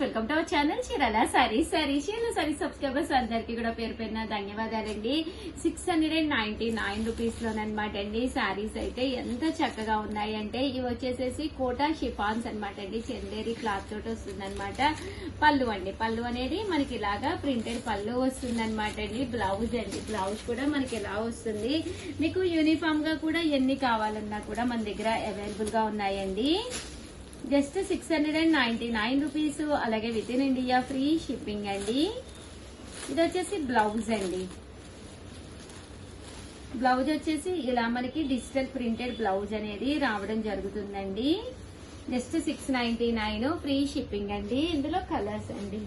Welcome to our channel Chirala saris. Chirala sarees subscribers అందరికి కూడా పేరు పేరున ధన్యవాదాలండి. 699 రూపీస్ లోనమాట అండి. సారీస్ అయితే ఎంత చక్కగా ఉన్నాయంటే ఇవి వచ్చేసేసి కోటా షిఫాన్స్ అనమాట అండి. చందేరి క్లాత్ తోటి వస్తుంది అనమాట. పళ్ళు అండి, పళ్ళు అనేది మనకి ఇలాగా ప్రింటెడ్ పళ్ళు వస్తుంది అనమాట అండి. బ్లౌజ్ అండి, బ్లౌజ్ కూడా మనకి ఇలా వస్తుంది. మీకు యూనిఫామ్ గా కూడా ఎన్ని కావాలన్నా కూడా మన దగ్గర అవైలబుల్ గా ఉన్నాయండి. Just 699 rupees. అలాగే with in India free shipping అండి. ఇది వచ్చేసి బ్లౌజ్ అండి. బ్లౌజ్ వచ్చేసి ఇలా మనకి డిజిటల్ ప్రింటెడ్ బ్లౌజ్ అనేది రావడం జరుగుతుందండి. జస్ట్ 699 ఫ్రీ షిప్పింగ్ అండి. ఇందులో కలర్స్ అండి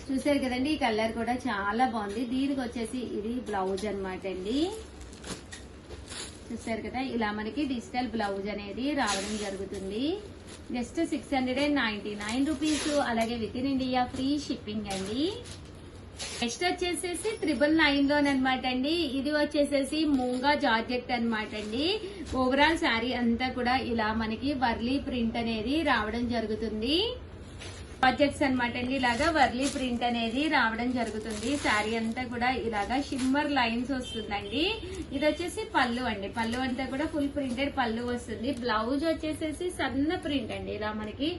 చూసారు కదండి. ఈ కలర్ కూడా చాలా బాగుంది. దీనికి వచ్చేసి ఇది బ్లౌజ్ అనమాట అండి. చూసారు కదా, ఇలా మనకి డిజిటల్ బ్లౌజ్ అనేది రావడం జరుగుతుంది. Just 699 rupees. అలాగే with in India free shipping అండి. నెక్స్ట్ వచ్చేసేసి 999 లోనమాట అండి. ఇది వచ్చేసేసి మూంగా జార్జెట్ అనమాట అండి. ఓవరాల్ శారీ అంతా కూడా ఇలా మనకి వర్లీ ప్రింట్ అనేది రావడం జరుగుతుంది. జార్జెట్స్ అనమాట అండి. ఇలాగా వర్లీ ప్రింట్ అనేది రావడం జరుగుతుంది. శారీ అంతా కూడా ఇలాగా షిమ్మర్ లైన్స్ వస్తుందండి. ఇది వచ్చేసి పళ్ళు అండి. పళ్ళు అంతా కూడా ఫుల్ ప్రింటెడ్ పళ్ళు వస్తుంది. బ్లౌజ్ వచ్చేసేసి సన్న ప్రింట్ అండి. ఇలా మనకి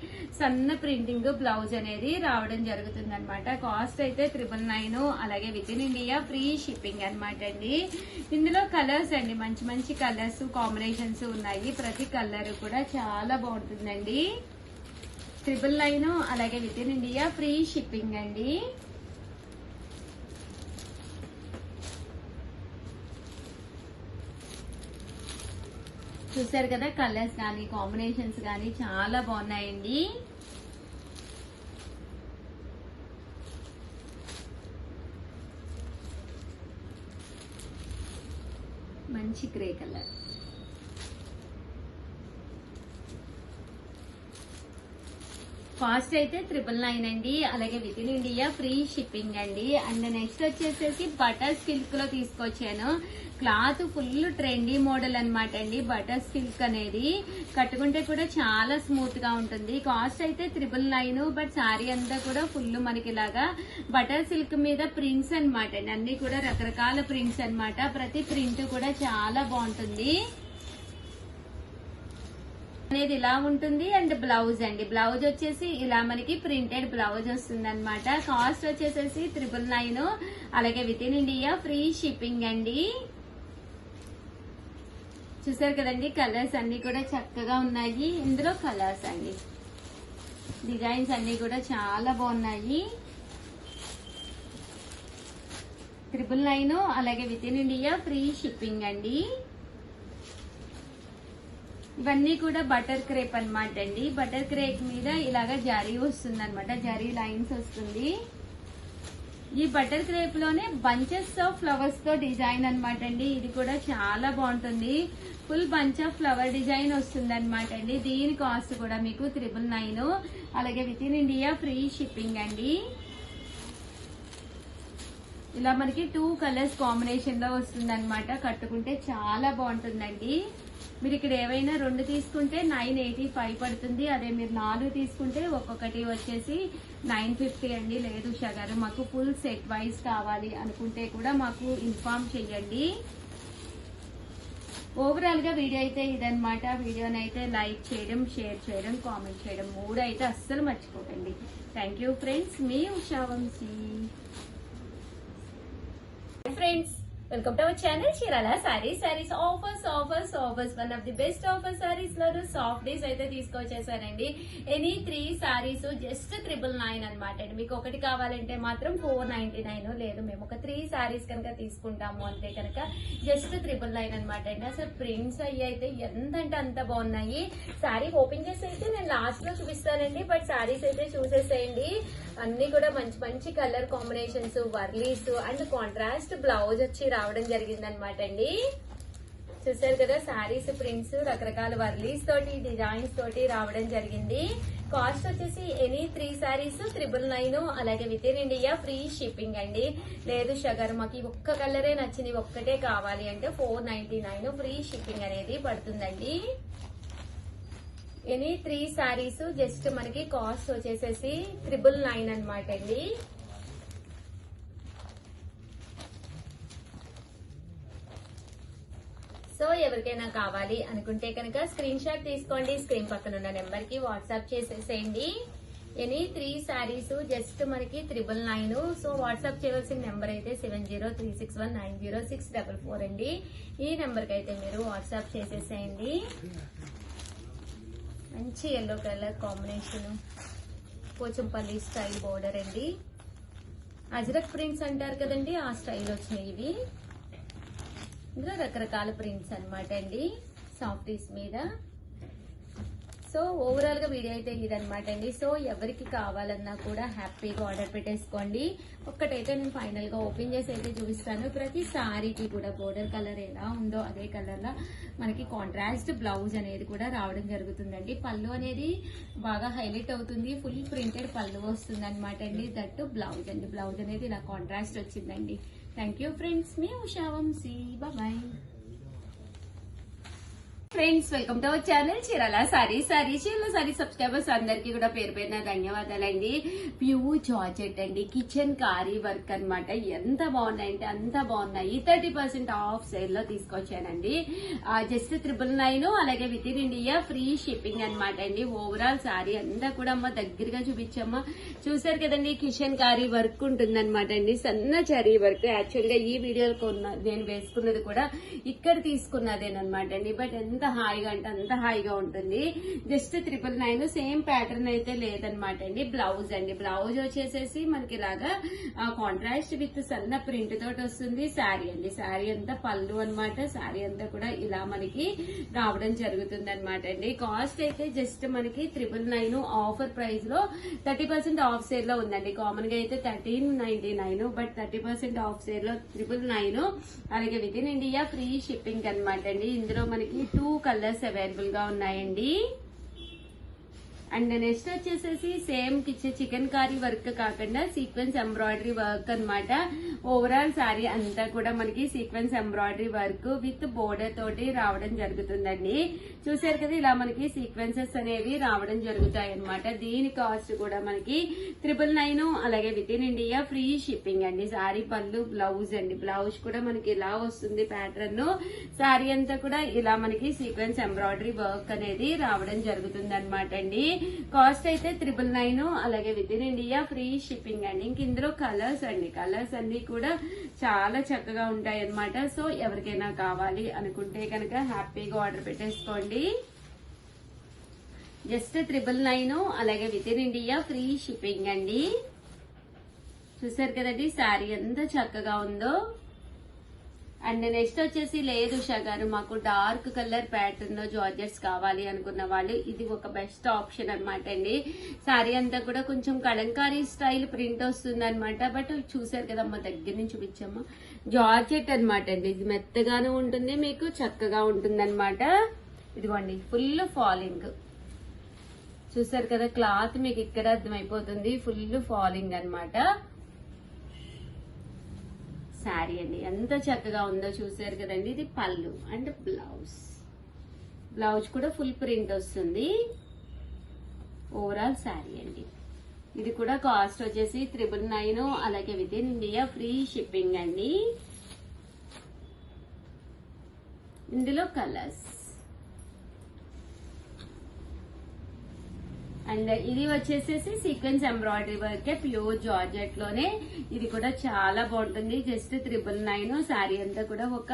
సన్న ప్రింటింగ్ బ్లౌజ్ అనేది రావడం జరుగుతుంది అనమాట. కాస్ట్ అయితే 999. అలాగే with in India free shipping అనమాట అండి. ఇందులో కలర్స్ అండి, మంచి మంచి కలర్స్ కాంబినేషన్స్ ఉన్నాయి. ప్రతి కలర్ కూడా చాలా బాగుంటుందండి. 999. అలాగే with in India free shipping అండి. చూసారు కదా, కలర్స్ కానీ కాంబినేషన్స్ కానీ చాలా బాగున్నాయండి. మంచి గ్రే కలర్. కాస్ట్ అయితే 999 అండి. అలాగే with in India free shipping అండి. అండ్ నెక్స్ట్ వచ్చేసేసి బటర్ సిల్క్ లో తీసుకొచ్చాను. క్లాత్ ఫుల్ ట్రెండీ మోడల్ అనమాట అండి. బటర్ సిల్క్ అనేది కట్టుకుంటే కూడా చాలా స్మూత్ గా ఉంటుంది. కాస్ట్ అయితే 999. బట్ శారీ అంతా కూడా ఫుల్ మనకి ఇలాగా బటర్ సిల్క్ మీద ప్రింట్స్ అనమాట అండి. అన్ని కూడా రకరకాల ప్రింట్స్ అనమాట. ప్రతి ప్రింట్ కూడా చాలా బాగుంటుంది అనేది ఇలా ఉంటుంది. అండ్ బ్లౌజ్ అండి, బ్లౌజ్ వచ్చేసి ఇలా మనకి ప్రింటెడ్ బ్లౌజ్ వస్తుంది అనమాట. కాస్ట్ వచ్చేసేసి 999. అలాగే with in India free shipping అండి. చూసారు కదండి, కలర్స్ అన్ని కూడా చక్కగా ఉన్నాయి. ఇందులో కలర్స్ అండి, డిజైన్స్ అన్ని కూడా చాలా బాగున్నాయి. 999. అలాగే with in India free shipping అండి. ఇవన్నీ కూడా బటర్ క్రేప్ అనమాట అండి. బటర్ క్రేప్ మీద ఇలాగా జరీ వస్తుంది అనమాట. జరీ లైన్స్ వస్తుంది. ఈ బటర్ క్రేప్ లోనే బంచెస్ ఆఫ్ ఫ్లవర్స్ తో డిజైన్ అనమాట అండి. ఇది కూడా చాలా బాగుంటుంది. Full bunch of flower design వస్తుంది అనమాట అండి. దీని కాస్ట్ కూడా మీకు 999. అలాగే with in India free shipping అండి. ఇలా మనకి 2 కలర్స్ కాంబినేషన్ లో వస్తుంది అనమాట. కట్టుకుంటే చాలా బాగుంటుందండి. మీరు ఇక్కడ ఏవైనా 2 తీసుకుంటే 985 పడుతుంది. అదే మీరు 4 తీసుకుంటే ఒక్కొక్కటి వచ్చేసి 950 అండి. లేదు షగర్ మాకు ఫుల్ సెట్ వైజ్ కావాలి అనుకుంటే కూడా మాకు ఇన్ఫార్మ్ చెయ్యండి. ఓవరాల్ గా వీడియో అయితే ఇదనమాట. వీడియోని అయితే లైక్ చేయడం, షేర్ చేయడం, కామెంట్ చేయడం 3 అయితే అస్సలు మర్చిపోకండి. Thank you friends. మీ Usha Vamsi. Friends, welcome to our channel Chirala sarees. Offers one of the best offer sarees లో సాఫ్ట్ డేస్ అయితే తీసుకొచ్చేసానండి. ఎనీ 3 సారీస్ జస్ట్ 999 అనమాట అండి. మీకు ఒకటి కావాలంటే మాత్రం 499. లేదు మేము ఒక 3 సారీస్ కనుక తీసుకుంటాము అంటే కనుక జస్ట్ 999 అనమాట అండి. అసలు ప్రింట్స్ అయ్యి అయితే ఎంతంటే అంత బాగున్నాయి. సారీ ఓపెన్ చేసి అయితే నేను లాస్ట్ లో చూపిస్తానండి. బట్ సారీస్ అయితే చూసేసేయండి. అన్ని కూడా మంచి మంచి colour combinations, Warlis and contrast blouse వచ్చి రావడం జరిగింది అనమాట అండి. చూసారు కదా, సారీస్ ప్రింట్స్ రకరకాల వర్లీస్ తోటి డిజైన్స్ తోటి రావడం జరిగింది. కాస్ట్ వచ్చేసి ఎనీ 3 సారీస్ 999. అలాగే with in India free shipping అండి. లేదు షగర్ మాకు ఒక్క కలరే నచ్చింది, ఒక్కటే కావాలి అంటే 499 ఫ్రీ షిప్పింగ్ అనేది పడుతుందండి. ఎనీ 3 సారీస్ జస్ట్ మనకి కాస్ట్ వచ్చేసేసి 999 అనమాట అండి. సో ఎవరికైనా కావాలి అనుకుంటే కనుక స్క్రీన్ షాట్ తీసుకోండి, స్క్రీన్ పక్కన ఉన్న నెంబర్ కి వాట్సాప్ చేసేసేయండి. ఎనీ 3 సారీస్ జస్ట్ మనకి 999. సో వాట్సాప్ చేయవలసిన నెంబర్ అయితే 7036190644 అండి. ఈ నెంబర్ కి అయితే మీరు వాట్సాప్ చేసేసేయండి. మంచి yellow colour combination, Pochampalli style border అండి. అజ్రక్ ప్రింట్స్ అంటారు కదండి, ఆ స్టైల్ వచ్చినాయి ఇవి. ఇందులో రకరకాల ప్రింట్స్ అన్నమాట అండి, సాఫ్టీస్ మీద. సో ఓవరాల్ గా వీడియో అయితే ఇదనమాట అండి. సో ఎవరికి కావాలన్నా కూడా హ్యాపీగా ఆర్డర్ పెట్టేసుకోండి. ఒక్కటైతే నేను ఫైనల్ గా ఓపెన్ చేసి అయితే చూపిస్తాను. ప్రతి సారీకి కూడా బోర్డర్ కలర్ ఎలా ఉందో అదే కలర్ లా మనకి కాంట్రాస్ట్ బ్లౌజ్ అనేది కూడా రావడం జరుగుతుందండి. పళ్ళు అనేది బాగా హైలైట్ అవుతుంది, ఫుల్ ప్రింటెడ్ పళ్ళు వస్తుంది అనమాట అండి. దట్టు బ్లౌజ్ అండి, బ్లౌజ్ అనేది ఇలా కాంట్రాస్ట్ వచ్చిందండి. థ్యాంక్ యూ ఫ్రెండ్స్, మీ Usha Vamsi, bye. Friends welcome to our channel Chirala sarees subscribers అందరికి కూడా పేరు పేరున ధన్యవాదాలండి. ప్యూర్ జార్జెట్ అండి, కిచెన్ కారీ వర్క్ అన్నమాట. ఎంత బాగున్నాయంటే అంత బాగున్నాయి. 30% ఆఫ్ సేల్ లో తీసుకొచ్చానండి. జస్ట్ 999, అలాగే with in India free shipping అనమాట అండి. ఓవరాల్ సారీ అంతా కూడా అమ్మ దగ్గరగా చూపించమ్మా. చూసారు కదండి, కిచెన్ కారీ వర్క్ ఉంటుందన్నమాట అండి, సన్న చరీ వర్క్. యాక్చువల్ గా ఈ వీడియోలో నేను వేసుకున్నది కూడా ఇక్కడ తీసుకున్నదేనమాట అండి. బట్ ఎంత హాయిగా అంటే అంత హాయిగా ఉంటుంది. జస్ట్ 999, సేమ్ ప్యాటర్న్ అయితే లేదనమాట అండి. బ్లౌజ్ అండి, బ్లౌజ్ వచ్చేసేసి మనకి ఇలాగా కాంట్రాస్ట్ విత్ సన్న ప్రింట్ తోటి వస్తుంది. శారీ అండి, శారీ అంతా పళ్ళు అనమాట. శారీ అంతా కూడా ఇలా మనకి రావడం జరుగుతుంది అనమాట అండి. కాస్ట్ అయితే జస్ట్ మనకి 999 ఆఫర్ ప్రైస్ లో 30% ఆఫ్ సేల్ లో ఉందండి. కామన్ గా అయితే 1399, బట్ 30% ఆఫ్ సేల్ లో 999. అలాగే with in India free shipping అనమాట అండి. ఇందులో మనకి 2 కలర్స్ అవైలబుల్ గా ఉన్నాయండి. అండ్ నెక్స్ట్ వచ్చేసేసి సేమ్ చికెన్ కారీ వర్క్ కాకుండా సీక్వెన్స్ ఎంబ్రాయిడరీ వర్క్ అన్నమాట. ఓవరాల్ సారీ అంతా కూడా మనకి sequence embroidery work with border తోటి రావడం జరుగుతుందండి. చూసారు కదా, ఇలా మనకి సీక్వెన్సెస్ అనేవి రావడం జరుగుతాయి అనమాట. దీని కాస్ట్ కూడా మనకి 999, అలాగే with in India free shipping అండి. సారీ పళ్ళు బ్లౌజ్ అండి, బ్లౌజ్ కూడా మనకి ఇలా వస్తుంది ప్యాటర్న్. సారీ అంతా కూడా ఇలా మనకి సీక్వెన్స్ ఎంబ్రాయిడరీ వర్క్ అనేది రావడం జరుగుతుంది అనమాట అండి. కాస్ట్ అయితే 999, అలాగే with in India free shipping అండి. ఇంక ఇందులో కలర్స్ అండి, కలర్స్ అన్ని కూడా చాలా చక్కగా ఉంటాయి అనమాట. సో ఎవరికైనా కావాలి అనుకుంటే కనుక హ్యాపీగా ఆర్డర్ పెట్టేసుకోండి. జస్ట్ 999, అలాగే with in India free shipping అండి. చూసారు కదండి శారీ ఎంత చక్కగా ఉందో. అండ్ నెక్స్ట్ వచ్చేసి లేదు ఉషా గారు, మాకు డార్క్ కలర్ ప్యాటర్న్ లో జార్జెట్స్ కావాలి అనుకున్న వాళ్ళు ఇది ఒక బెస్ట్ ఆప్షన్ అనమాట అండి. సారీ అంతా కూడా కొంచెం కలంకారీ స్టైల్ ప్రింట్ వస్తుంది అనమాట. బట్ చూసారు కదమ్మా, దగ్గర నుంచి చూపించమ్మా. జార్జెట్ అనమాట అండి, ఇది మెత్తగానే ఉంటుంది, మీకు చక్కగా ఉంటుంది అనమాట. ఇదిగోండి ఫుల్ ఫాలింగ్, చూసారు కదా క్లాత్ మీకు ఇక్కడ అర్థమైపోతుంది. ఫుల్ ఫాలింగ్ అనమాట శారీ అండి, ఎంత చక్కగా ఉందో చూసారు కదండి. ఇది పళ్ళు అండ్ బ్లౌజ్, బ్లౌజ్ కూడా ఫుల్ ప్రింట్ వస్తుంది. ఓవరాల్ శారీ అండి. ఇది కూడా కాస్ట్ వచ్చేసి 999, అలాగే with in India free shipping అండి. ఇందులో కలర్స్ అండ్ ఇది వచ్చేసేసి sequence embroidery work, pure georgette లోనే. ఇది కూడా చాలా బాగుంటుంది. జస్ట్ 999. శారీ అంతా కూడా ఒక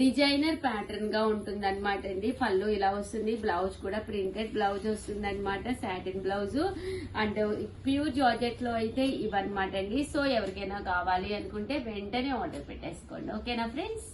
డిజైనర్ ప్యాటర్న్ గా ఉంటుంది అనమాట అండి. పళ్ళు ఇలా వస్తుంది, బ్లౌజ్ కూడా ప్రింటెడ్ బ్లౌజ్ వస్తుంది అనమాట, satin blouse. And pure georgette లో అయితే ఇవన్నమాట అండి. సో ఎవరికైనా కావాలి అనుకుంటే వెంటనే ఆర్డర్ పెట్టేసుకోండి. ఓకేనా ఫ్రెండ్స్?